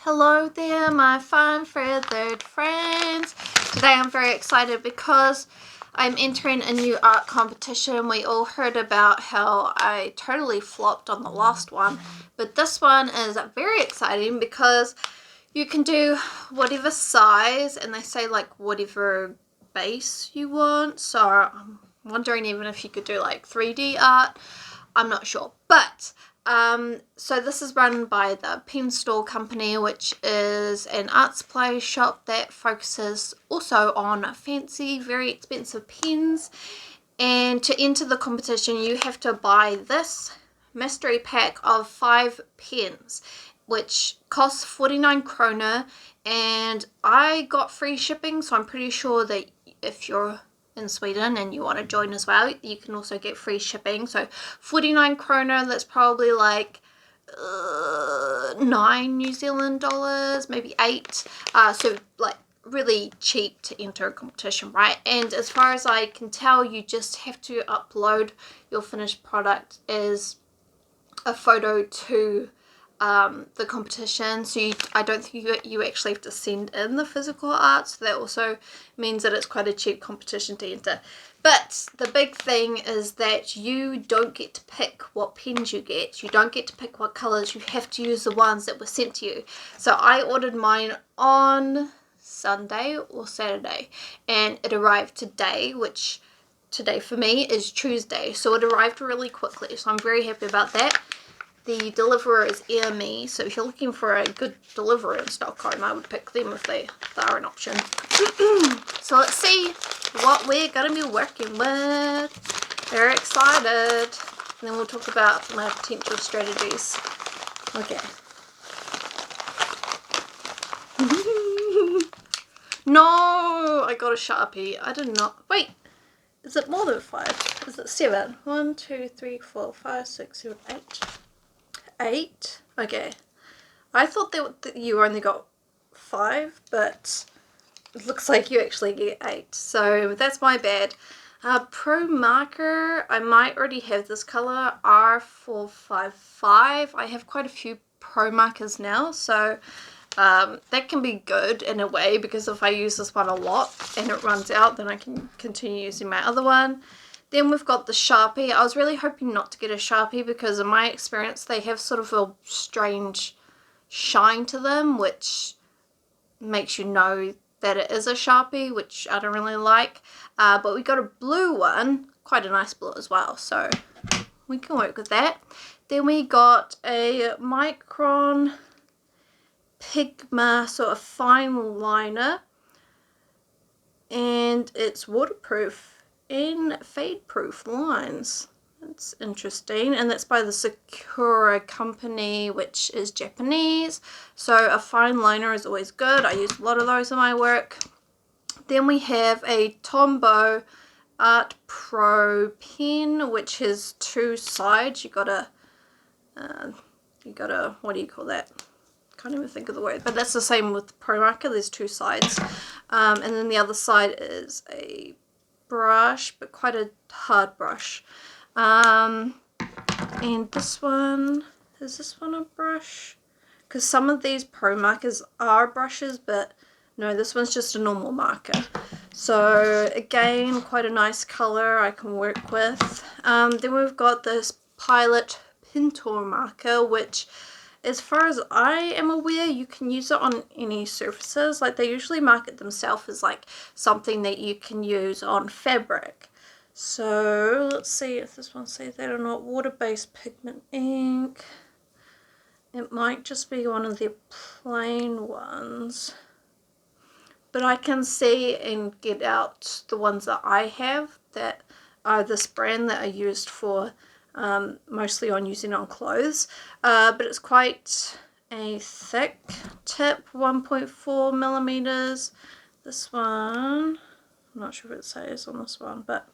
Hello there, my fine feathered friends. Today I'm very excited because I'm entering a new art competition. We all heard about how I totally flopped on the last one, but this one is very exciting because you can do whatever size, and they say like whatever base you want. So I'm wondering even if you could do like 3D art. I'm not sure, but so this is run by the Penstore company, which is an art supply shop that focuses also on fancy, very expensive pens. And to enter the competition, you have to buy this mystery pack of 5 pens, which costs 49 krona, and I got free shipping, so I'm pretty sure that if you're in Sweden and you want to join as well, you can also get free shipping. So 49 krona, that's probably like 9 New Zealand dollars, maybe 8. So like really cheap to enter a competition, right? And as far as I can tell, you just have to upload your finished product as a photo to the competition. So I don't think you actually have to send in the physical art, so that also means that it's quite a cheap competition to enter. But the big thing is that you don't get to pick what pens you get. You don't get to pick what colors. You have to use the ones that were sent to you. So I ordered mine on Sunday or Saturday, and it arrived today, which today for me is Tuesday. So it arrived really quickly, so I'm very happy about that. The deliverer is Me, so if you're looking for a good deliverer in Stockholm, I would pick them if they are an option. So let's see what we're going to be working with. Very excited. And then we'll talk about my potential strategies. Okay. No! I got a Sharpie. I did not. Wait. Is it more than 5? Is it 7? 1, 2, 3, 4, 5, 6, 7, 8. 8? Okay. I thought that you only got 5, but it looks like you actually get 8. So that's my bad. Pro marker, I might already have this color, R455. I have quite a few pro markers now, so that can be good in a way, because if I use this one a lot and it runs out, then I can continue using my other one. Then we've got the Sharpie. I was really hoping not to get a Sharpie because in my experience they have sort of a strange shine to them, which makes you know that it is a Sharpie, which I don't really like. But we got a blue one, quite a nice blue as well, so we can work with that. Then we got a Micron Pigma sort of fine liner, and it's waterproof and fade proof lines. That's interesting, and that's by the Sakura company, which is Japanese, so a fine liner is always good. I use a lot of those in my work. Then we have a Tombow Art Pro pen, which has 2 sides. You gotta what do you call that? Can't even think of the word, but that's the same with Pro Marker. There's 2 sides, and then the other side is a brush, but quite a hard brush. And this one, is this one a brush? Because some of these pro markers are brushes, but no, this one's just a normal marker. So again, quite a nice color I can work with. Then we've got this Pilot Penstore marker, which, as far as I am aware, you can use it on any surfaces. Like, they usually market themselves as like something that you can use on fabric. So let's see if this one says that or not. Water-based pigment ink. It might just be one of the plain ones, but I can see and get out the ones that I have that are this brand that I used for mostly on using on clothes, but it's quite a thick tip, 1.4 millimeters. This one, I'm not sure what it says on this one, but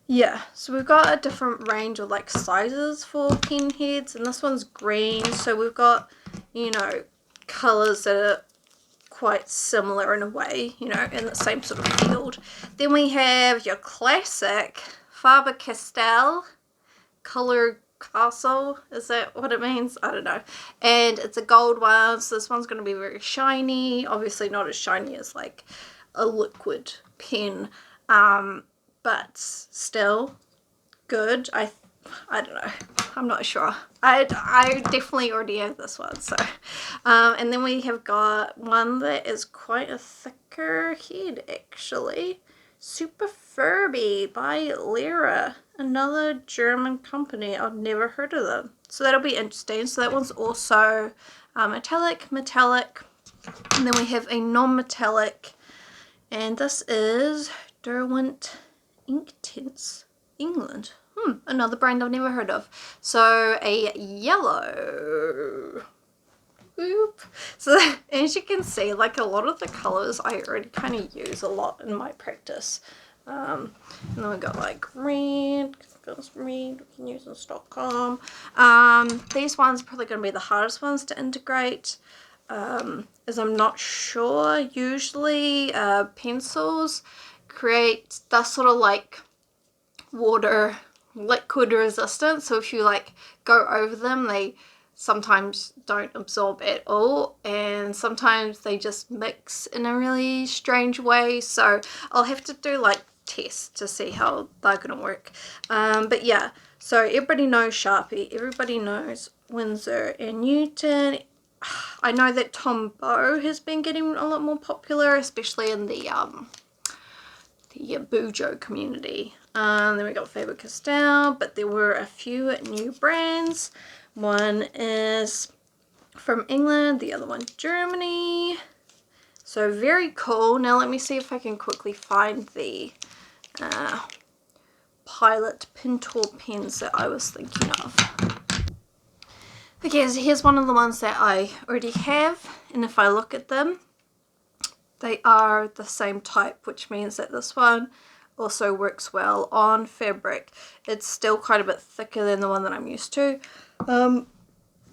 yeah, so we've got a different range of like sizes for pen heads, and this one's green, so we've got, you know, colors that are quite similar in a way, you know, in the same sort of field. Then we have your classic Faber-Castell color castle, is that what it means? I don't know. And it's a gold one, so this one's going to be very shiny. Obviously not as shiny as like a liquid pen, but still good. I don't know, I'm not sure. I definitely already have this one. So and then we have got one that is quite a thicker head actually. Super Furby by Lyra, another German company. I've never heard of them, so that'll be interesting. So that one's also metallic, and then we have a non-metallic, and this is Derwent Ink Tints, England. Another brand I've never heard of. So a yellow. Oop. So as you can see, like a lot of the colors I already kind of use a lot in my practice. And then we got like red, got some red we can use in Stockholm. These ones are probably going to be the hardest ones to integrate, as I'm not sure. Usually pencils create that sort of like water liquid resistant, so if you like go over them, they sometimes don't absorb at all, and sometimes they just mix in a really strange way. So I'll have to do like tests to see how they're gonna work. But yeah, so everybody knows Sharpie, everybody knows Winsor and Newton. I know that Tombow has been getting a lot more popular, especially in the Bujo community. Then we got Faber-Castell, but there were a few new brands. One is from England, the other one Germany. So very cool. Now let me see if I can quickly find the Pilot Penstore pens that I was thinking of. Okay, so here's one of the ones that I already have, and if I look at them, they are the same type, which means that this one also works well on fabric. It's still quite a bit thicker than the one that I'm used to.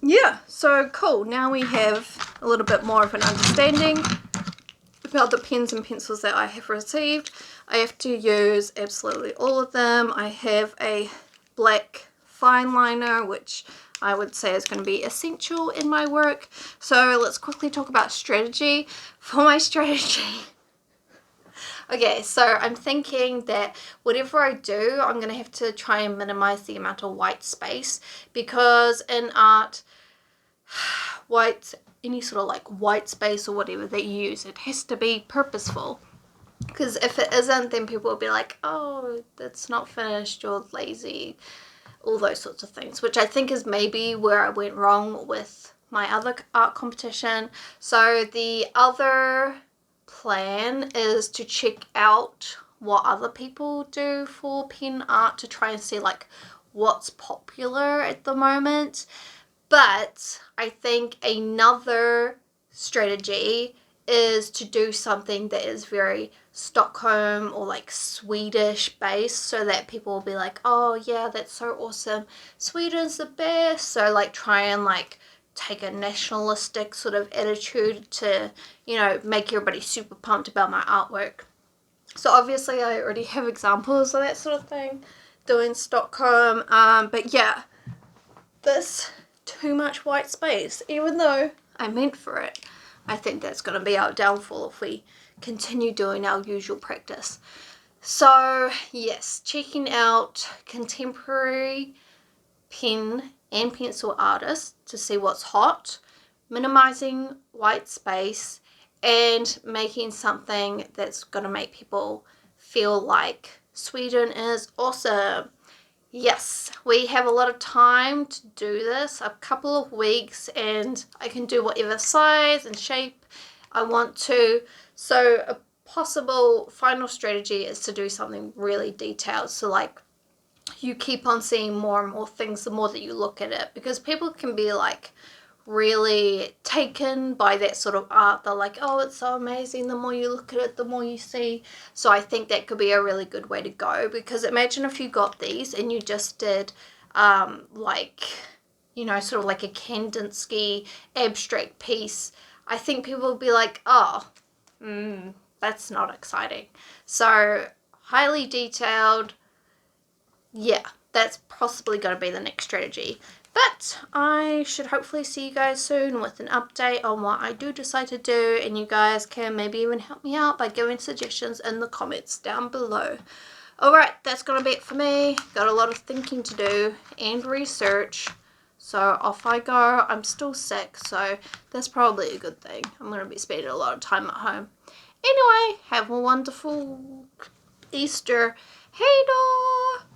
Yeah, so cool. Now we have a little bit more of an understanding about the pens and pencils that I have received. I have to use absolutely all of them. I have a black fine liner, which I would say is going to be essential in my work. So let's quickly talk about strategy. For my strategy, okay, so I'm thinking that whatever I do, I'm going to have to try and minimize the amount of white space, because in art, any sort of like white space or whatever that you use, it has to be purposeful. Because if it isn't, then people will be like, oh, that's not finished, you're lazy, all those sorts of things, which I think is maybe where I went wrong with my other art competition. So the other plan is to check out what other people do for pen art to try and see like what's popular at the moment. But I think another strategy is to do something that is very Stockholm or like Swedish based, so that people will be like, oh yeah, that's so awesome, Sweden's the best. So like try and like take a nationalistic sort of attitude to, you know, make everybody super pumped about my artwork. So obviously I already have examples of that sort of thing doing Stockholm, but yeah, this too much white space, even though I meant for it. I think that's going to be our downfall if we continue doing our usual practice. So yes, checking out contemporary pen and pencil artists to see what's hot, minimizing white space, and making something that's going to make people feel like Sweden is awesome. Yes, we have a lot of time to do this, a couple of weeks, and I can do whatever size and shape I want to. So a possible final strategy is to do something really detailed. So like you keep on seeing more and more things the more that you look at it, because people can be like really taken by that sort of art. They're like, oh, it's so amazing. The more you look at it, the more you see. So I think that could be a really good way to go, because imagine if you got these and you just did like, you know, sort of like a Kandinsky abstract piece. I think people would be like, oh, that's not exciting. So highly detailed, yeah, that's possibly going to be the next strategy. But I should hopefully see you guys soon with an update on what I do decide to do, and you guys can maybe even help me out by giving suggestions in the comments down below. Alright, that's going to be it for me. Got a lot of thinking to do and research. So off I go. I'm still sick, so that's probably a good thing. I'm going to be spending a lot of time at home. Anyway, have a wonderful Easter. Hey, da!